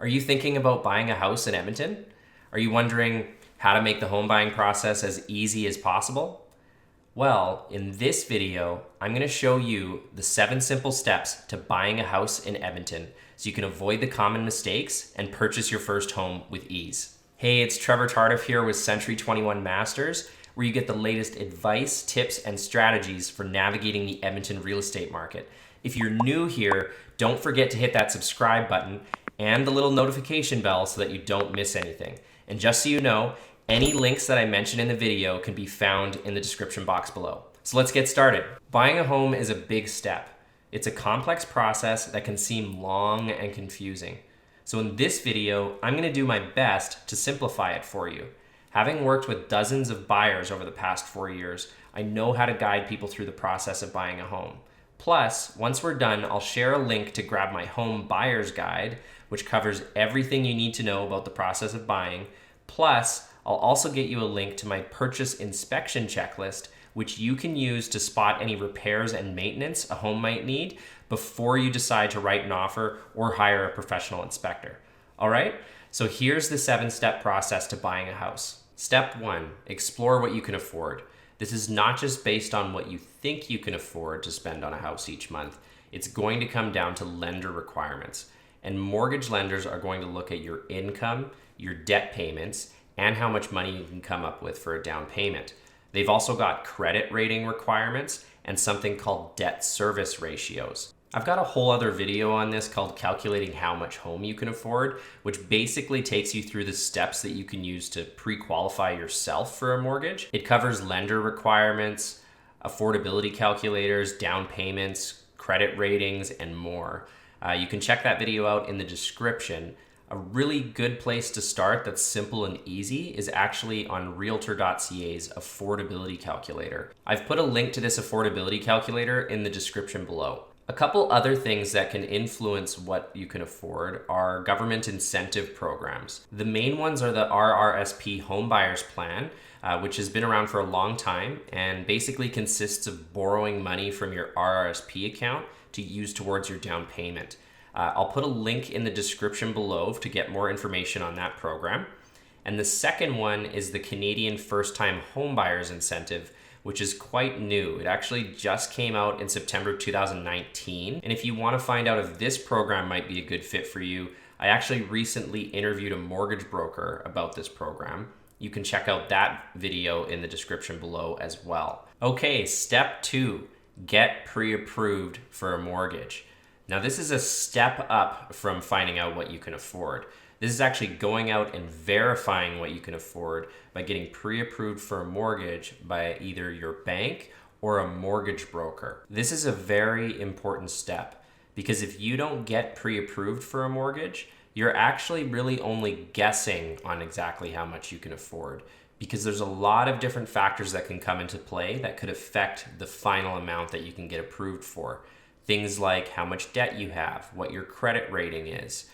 Are you thinking about buying a house in Edmonton? Are you wondering how to make the home buying process as easy as possible? Well, in this video, I'm going to show you the 7 simple steps to buying a house in Edmonton so you can avoid the common mistakes and purchase your first home with ease. Hey, it's Trevor Tardif here with Century 21 Masters, where you get the latest advice, tips, and strategies for navigating the Edmonton real estate market. If you're new here, don't forget to hit that subscribe button and the little notification bell so that you don't miss anything. And just so you know, any links that I mention in the video can be found in the description box below. So let's get started. Buying a home is a big step. It's a complex process that can seem long and confusing. So in this video, I'm going to do my best to simplify it for you. Having worked with dozens of buyers over the past 4 years, I know how to guide people through the process of buying a home. Plus, once we're done, I'll share a link to grab my home buyer's guide, which covers everything you need to know about the process of buying. Plus, I'll also get you a link to my purchase inspection checklist, which you can use to spot any repairs and maintenance a home might need before you decide to write an offer or hire a professional inspector. All right, so here's the 7-step process to buying a house. Step 1, explore what you can afford. This is not just based on what you think you can afford to spend on a house each month. It's going to come down to lender requirements. And mortgage lenders are going to look at your income, your debt payments, and how much money you can come up with for a down payment. They've also got credit rating requirements and something called debt service ratios. I've got a whole other video on this called Calculating How Much Home You Can Afford, which basically takes you through the steps that you can use to pre-qualify yourself for a mortgage. It covers lender requirements, affordability calculators, down payments, credit ratings, and more. You can check that video out in the description. A really good place to start that's simple and easy is actually on Realtor.ca's affordability calculator. I've put a link to this affordability calculator in the description below. A couple other things that can influence what you can afford are government incentive programs. The main ones are the RRSP Home Buyers Plan, which has been around for a long time and basically consists of borrowing money from your RRSP account to use towards your down payment. I'll put a link in the description below to get more information on that program. And the second one is the Canadian First Time Home Buyers Incentive, which is quite new. It actually just came out in September 2019. And if you want to find out if this program might be a good fit for you, I actually recently interviewed a mortgage broker about this program. You can check out that video in the description below as well. Okay, step 2, get pre-approved for a mortgage. Now this is a step up from finding out what you can afford. This is actually going out and verifying what you can afford by getting pre-approved for a mortgage by either your bank or a mortgage broker. This is a very important step because if you don't get pre-approved for a mortgage, you're actually really only guessing on exactly how much you can afford because there's a lot of different factors that can come into play that could affect the final amount that you can get approved for. Things like how much debt you have, what your credit rating is,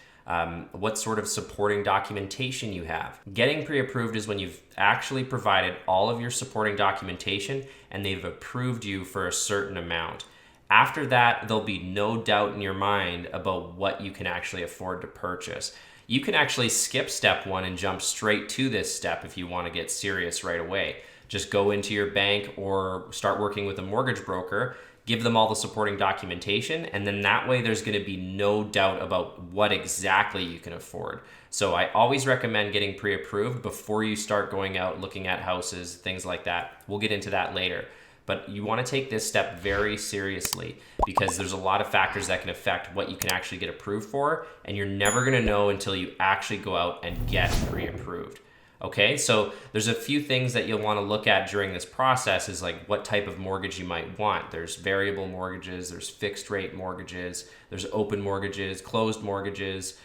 what sort of supporting documentation you have. Getting pre-approved is when you've actually provided all of your supporting documentation and they've approved you for a certain amount. After that, there'll be no doubt in your mind about what you can actually afford to purchase. You can actually skip step 1 and jump straight to this step if you want to get serious right away. Just go into your bank or start working with a mortgage broker, give them all the supporting documentation, and then that way there's going to be no doubt about what exactly you can afford. So I always recommend getting pre-approved before you start going out looking at houses, things like that. We'll get into that later. But you want to take this step very seriously because there's a lot of factors that can affect what you can actually get approved for, and you're never going to know until you actually go out and get pre-approved. Okay, so there's a few things that you'll want to look at during this process is like what type of mortgage you might want. There's variable mortgages, there's fixed rate mortgages, there's open mortgages, closed mortgages.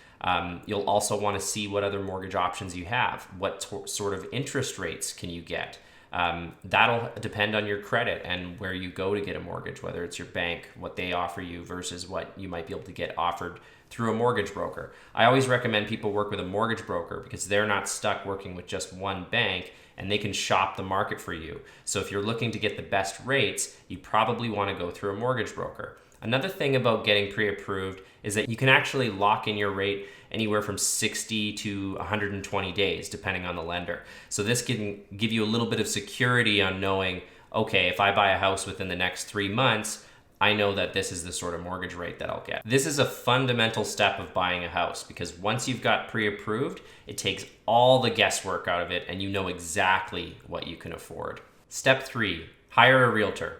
You'll also want to see what other mortgage options you have. What sort of interest rates can you get? That'll depend on your credit and where you go to get a mortgage, whether it's your bank, what they offer you versus what you might be able to get offered through a mortgage broker. I always recommend people work with a mortgage broker because they're not stuck working with just one bank and they can shop the market for you. So if you're looking to get the best rates, you probably want to go through a mortgage broker. Another thing about getting pre-approved is that you can actually lock in your rate anywhere from 60 to 120 days, depending on the lender. So this can give you a little bit of security on knowing, okay, if I buy a house within the next 3 months, I know that this is the sort of mortgage rate that I'll get. This is a fundamental step of buying a house because once you've got pre-approved, it takes all the guesswork out of it and you know exactly what you can afford. Step 3, hire a realtor.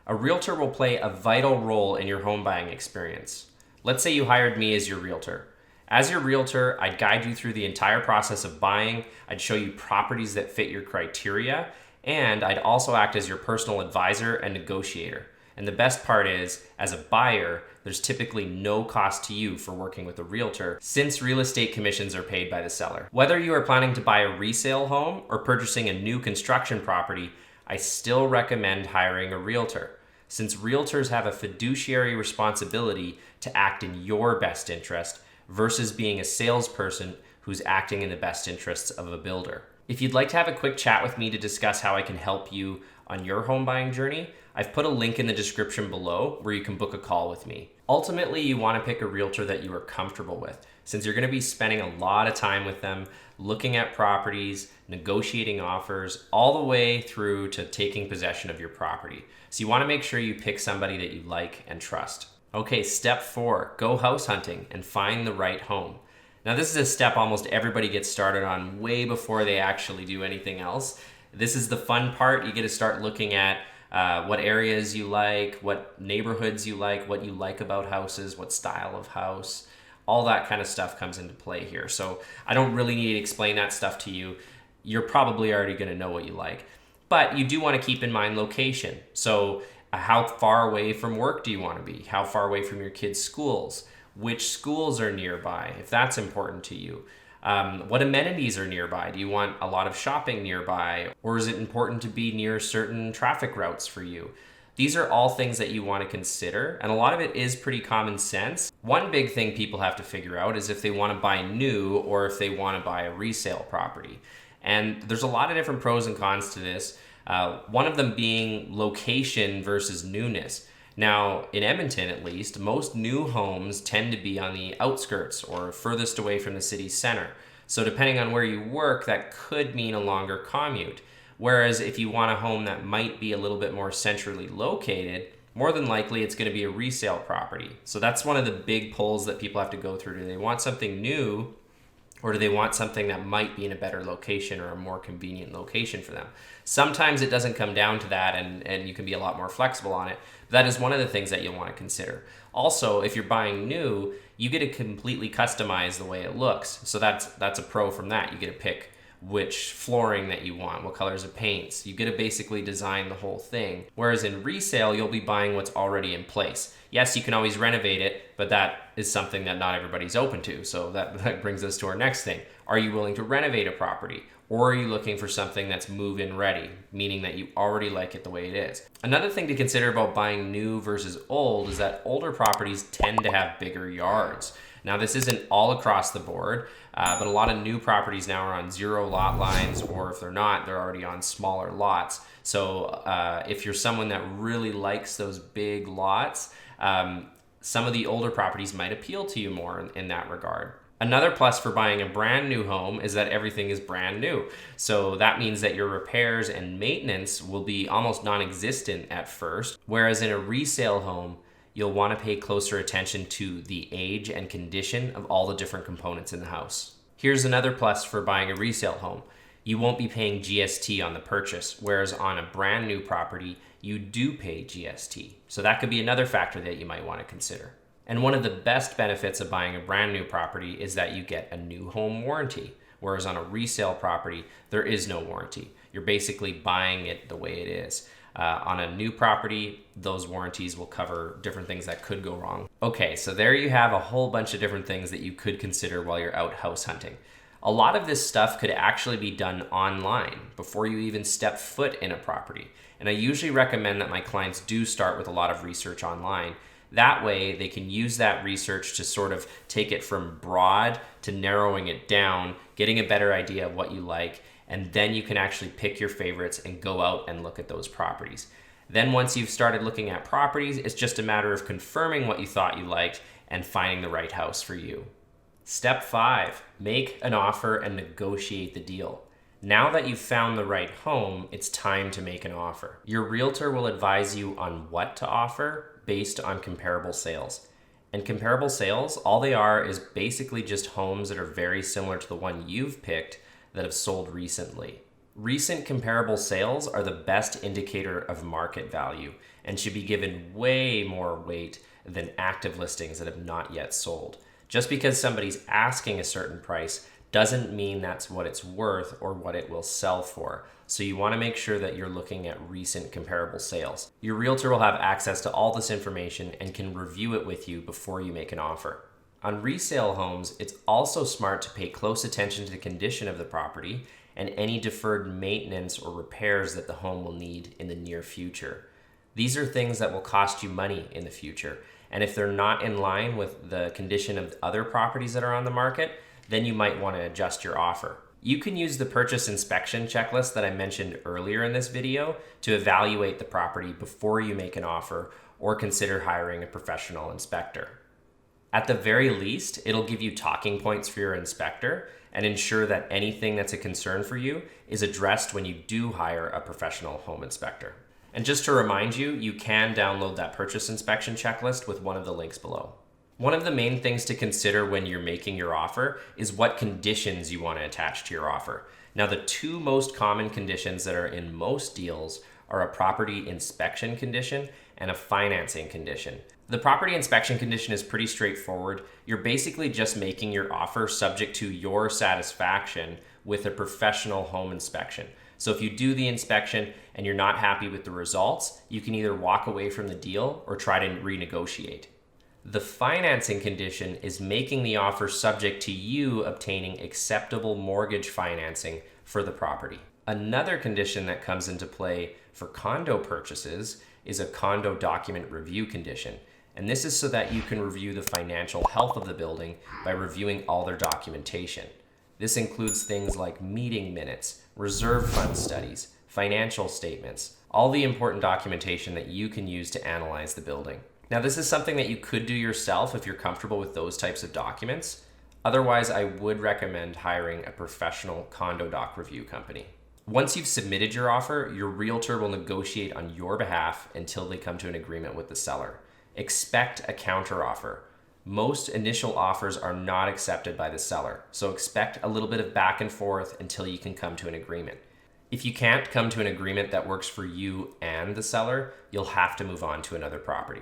A realtor will play a vital role in your home buying experience. Let's say you hired me as your realtor. As your realtor, I'd guide you through the entire process of buying, I'd show you properties that fit your criteria, and I'd also act as your personal advisor and negotiator. And the best part is, as a buyer, there's typically no cost to you for working with a realtor since real estate commissions are paid by the seller. Whether you are planning to buy a resale home or purchasing a new construction property, I still recommend hiring a realtor, since realtors have a fiduciary responsibility to act in your best interest versus being a salesperson who's acting in the best interests of a builder. If you'd like to have a quick chat with me to discuss how I can help you on your home buying journey, I've put a link in the description below where you can book a call with me. Ultimately, you want to pick a realtor that you are comfortable with, since you're going to be spending a lot of time with them, looking at properties, negotiating offers, all the way through to taking possession of your property. So you want to make sure you pick somebody that you like and trust. Okay, step 4, go house hunting and find the right home. Now this is a step almost everybody gets started on way before they actually do anything else. This is the fun part. You get to start looking at what areas you like, what neighborhoods you like, what you like about houses, what style of house, all that kind of stuff comes into play here. So I don't really need to explain that stuff to you. You're probably already going to know what you like, but you do want to keep in mind location. So how far away from work do you want to be? How far away from your kids' schools? Which schools are nearby, if that's important to you? What amenities are nearby? Do you want a lot of shopping nearby? Or is it important to be near certain traffic routes for you? These are all things that you want to consider, and a lot of it is pretty common sense. One big thing people have to figure out is if they want to buy new or if they want to buy a resale property. And there's a lot of different pros and cons to this. One of them being location versus newness. Now, in Edmonton at least, most new homes tend to be on the outskirts or furthest away from the city center. So depending on where you work, that could mean a longer commute. Whereas if you want a home that might be a little bit more centrally located, more than likely it's going to be a resale property. So that's one of the big pulls that people have to go through. Do they want something new, or do they want something that might be in a better location or a more convenient location for them? Sometimes it doesn't come down to that, and you can be a lot more flexible on it. That is one of the things that you'll want to consider. Also, if you're buying new, you get to completely customize the way it looks. So that's a pro from that. You get to pick which flooring that you want, what colors of paints. You get to basically design the whole thing. Whereas in resale, you'll be buying what's already in place. Yes, you can always renovate it, but that is something that not everybody's open to. So that brings us to our next thing. Are you willing to renovate a property? Or are you looking for something that's move-in ready, meaning that you already like it the way it is? Another thing to consider about buying new versus old is that older properties tend to have bigger yards. Now, this isn't all across the board, but a lot of new properties now are on 0 lot lines, or if they're not, they're already on smaller lots. So if you're someone that really likes those big lots, some of the older properties might appeal to you more in that regard. Another plus for buying a brand new home is that everything is brand new. So that means that your repairs and maintenance will be almost non-existent at first, whereas in a resale home, you'll want to pay closer attention to the age and condition of all the different components in the house. Here's another plus for buying a resale home. You won't be paying GST on the purchase, whereas on a brand new property, you do pay GST. So that could be another factor that you might want to consider. And one of the best benefits of buying a brand new property is that you get a new home warranty, whereas on a resale property, there is no warranty. You're basically buying it the way it is. On a new property, those warranties will cover different things that could go wrong. Okay, so there you have a whole bunch of different things that you could consider while you're out house hunting. A lot of this stuff could actually be done online before you even step foot in a property. And I usually recommend that my clients do start with a lot of research online. That way they can use that research to sort of take it from broad to narrowing it down, getting a better idea of what you like, and then you can actually pick your favorites and go out and look at those properties. Then once you've started looking at properties, it's just a matter of confirming what you thought you liked and finding the right house for you. Step 5, make an offer and negotiate the deal. Now that you've found the right home, it's time to make an offer. Your realtor will advise you on what to offer based on comparable sales. And comparable sales, all they are is basically just homes that are very similar to the one you've picked that have sold recently. Recent comparable sales are the best indicator of market value and should be given way more weight than active listings that have not yet sold. Just because somebody's asking a certain price doesn't mean that's what it's worth or what it will sell for. So you want to make sure that you're looking at recent comparable sales. Your realtor will have access to all this information and can review it with you before you make an offer. On resale homes, it's also smart to pay close attention to the condition of the property and any deferred maintenance or repairs that the home will need in the near future. These are things that will cost you money in the future. And if they're not in line with the condition of other properties that are on the market, then you might want to adjust your offer. You can use the purchase inspection checklist that I mentioned earlier in this video to evaluate the property before you make an offer or consider hiring a professional inspector. At the very least, it'll give you talking points for your inspector and ensure that anything that's a concern for you is addressed when you do hire a professional home inspector. And just to remind you, you can download that purchase inspection checklist with one of the links below. One of the main things to consider when you're making your offer is what conditions you want to attach to your offer. Now, the two most common conditions that are in most deals are a property inspection condition and a financing condition. The property inspection condition is pretty straightforward. You're basically just making your offer subject to your satisfaction with a professional home inspection. So if you do the inspection and you're not happy with the results, you can either walk away from the deal or try to renegotiate. The financing condition is making the offer subject to you obtaining acceptable mortgage financing for the property. Another condition that comes into play for condo purchases is a condo document review condition. And this is so that you can review the financial health of the building by reviewing all their documentation. This includes things like meeting minutes, reserve fund studies, financial statements, all the important documentation that you can use to analyze the building. Now, this is something that you could do yourself if you're comfortable with those types of documents. Otherwise, I would recommend hiring a professional condo doc review company. Once you've submitted your offer, your realtor will negotiate on your behalf until they come to an agreement with the seller. Expect a counteroffer. Most initial offers are not accepted by the seller, so expect a little bit of back and forth until you can come to an agreement. If you can't come to an agreement that works for you and the seller, you'll have to move on to another property.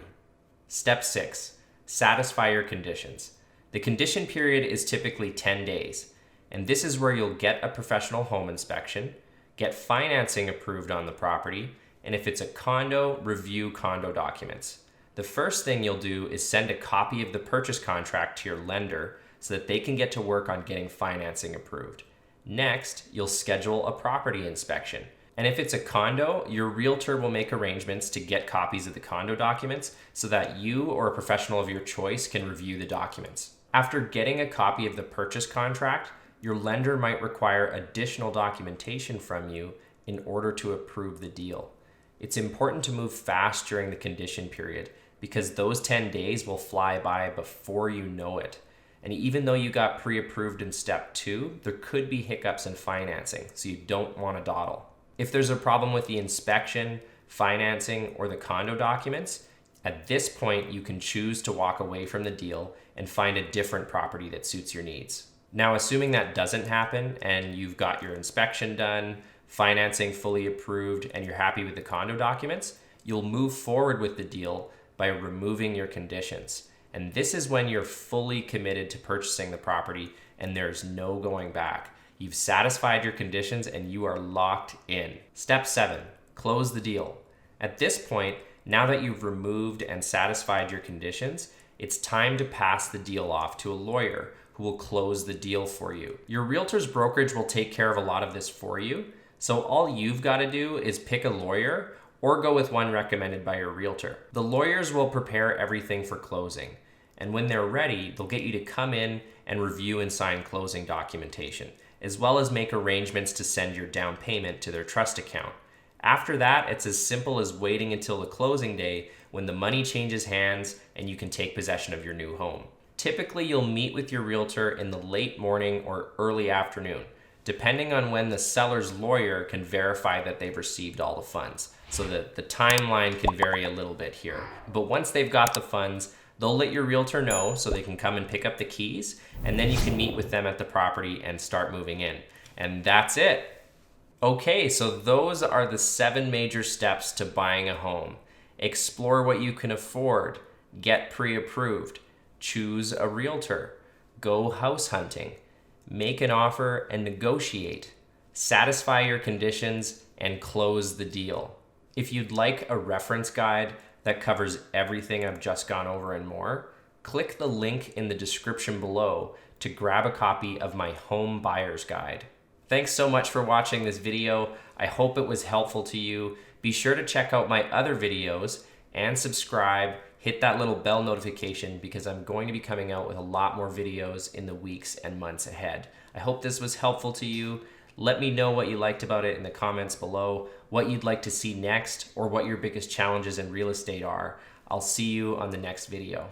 Step 6, satisfy your conditions. The condition period is typically 10 days, and this is where you'll get a professional home inspection, get financing approved on the property, and if it's a condo, review condo documents. The first thing you'll do is send a copy of the purchase contract to your lender so that they can get to work on getting financing approved. Next, you'll schedule a property inspection. And if it's a condo, your realtor will make arrangements to get copies of the condo documents so that you or a professional of your choice can review the documents. After getting a copy of the purchase contract, your lender might require additional documentation from you in order to approve the deal. It's important to move fast during the condition period because those 10 days will fly by before you know it. And even though you got pre-approved in step 2, there could be hiccups in financing, so you don't want to dawdle. If there's a problem with the inspection, financing, or the condo documents, at this point you can choose to walk away from the deal and find a different property that suits your needs. Now, assuming that doesn't happen and you've got your inspection done, financing fully approved, and you're happy with the condo documents, you'll move forward with the deal by removing your conditions. And this is when you're fully committed to purchasing the property and there's no going back. You've satisfied your conditions and you are locked in. Step 7, close the deal. At this point, now that you've removed and satisfied your conditions, it's time to pass the deal off to a lawyer who will close the deal for you. Your realtor's brokerage will take care of a lot of this for you, so all you've got to do is pick a lawyer or go with one recommended by your realtor. The lawyers will prepare everything for closing, and when they're ready, they'll get you to come in and review and sign closing documentation, as well as make arrangements to send your down payment to their trust account. After that, it's as simple as waiting until the closing day when the money changes hands and you can take possession of your new home. Typically, you'll meet with your realtor in the late morning or early afternoon, depending on when the seller's lawyer can verify that they've received all the funds. So the timeline can vary a little bit here. But once they've got the funds, they'll let your realtor know so they can come and pick up the keys, and then you can meet with them at the property and start moving in. And that's it. Okay, so those are the 7 major steps to buying a home. Explore what you can afford, get pre-approved, choose a realtor, go house hunting, make an offer and negotiate, satisfy your conditions, and close the deal. If you'd like a reference guide that covers everything I've just gone over and more, click the link in the description below to grab a copy of my Home Buyer's Guide. Thanks so much for watching this video. I hope it was helpful to you. Be sure to check out my other videos and subscribe. Hit that little bell notification because I'm going to be coming out with a lot more videos in the weeks and months ahead. I hope this was helpful to you. Let me know what you liked about it in the comments below, what you'd like to see next, or what your biggest challenges in real estate are. I'll see you on the next video.